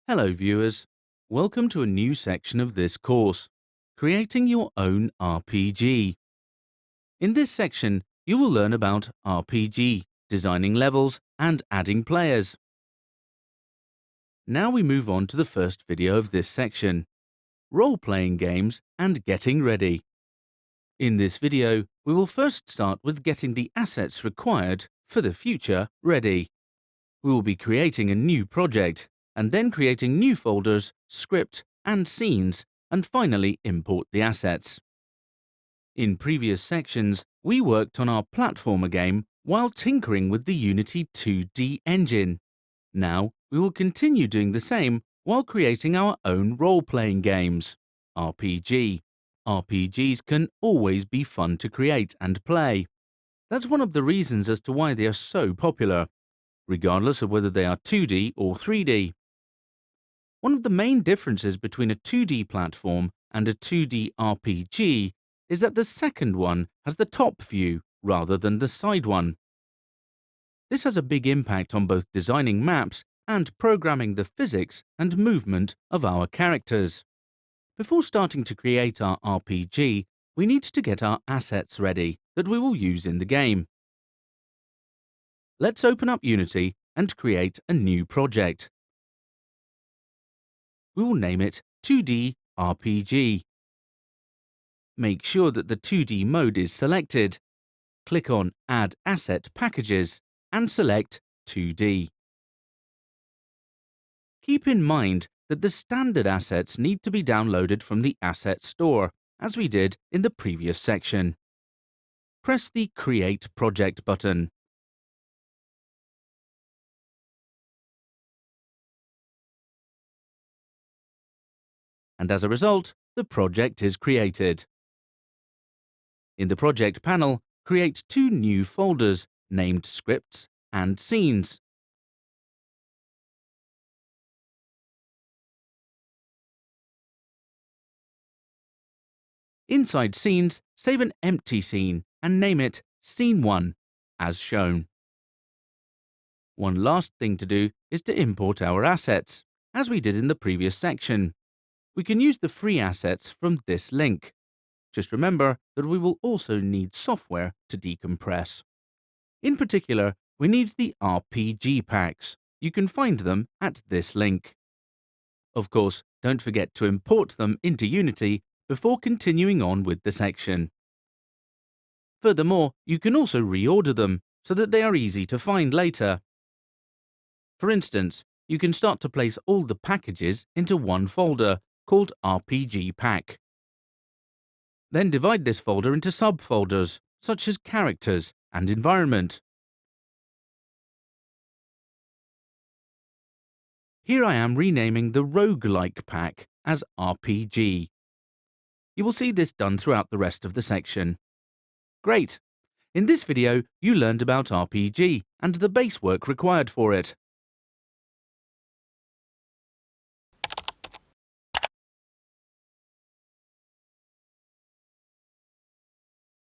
Hello viewers, welcome to a new section of this course, Creating Your Own RPG. In this section, you will learn about RPG, designing levels and adding players. Now we move on to the first video of this section, Role-playing games and getting ready. In this video, we will first start with getting the assets required for the future ready. We will be creating a new project, and then creating new folders, script, and scenes, and finally import the assets. In previous sections, we worked on our platformer game while tinkering with the Unity 2D engine. Now, we will continue doing the same while creating our own role-playing games, RPG. RPGs can always be fun to create and play. That's one of the reasons as to why they are so popular, regardless of whether they are 2D or 3D. One of the main differences between a 2D platform and a 2D RPG is that the second one has the top view rather than the side one. This has a big impact on both designing maps and programming the physics and movement of our characters. Before starting to create our RPG, we need to get our assets ready that we will use in the game. Let's open up Unity and create a new project. We will name it 2D RPG. Make sure that the 2D mode is selected. Click on Add Asset Packages and select 2D. Keep in mind that the standard assets need to be downloaded from the Asset Store, as we did in the previous section. Press the Create Project button. And as a result, the project is created. In the project panel, create two new folders named Scripts and Scenes. Inside Scenes, save an empty scene and name it Scene 1, as shown. One last thing to do is to import our assets, as we did in the previous section. We can use the free assets from this link. Just remember that we will also need software to decompress. In particular, we need the RPG packs. You can find them at this link. Of course, don't forget to import them into Unity before continuing on with the section. Furthermore, you can also reorder them so that they are easy to find later. For instance, you can start to place all the packages into one folder called RPG Pack. Then divide this folder into subfolders, such as Characters and Environment. Here I am renaming the Roguelike pack as RPG. You will see this done throughout the rest of the section. Great! In this video, you learned about RPG and the base work required for it.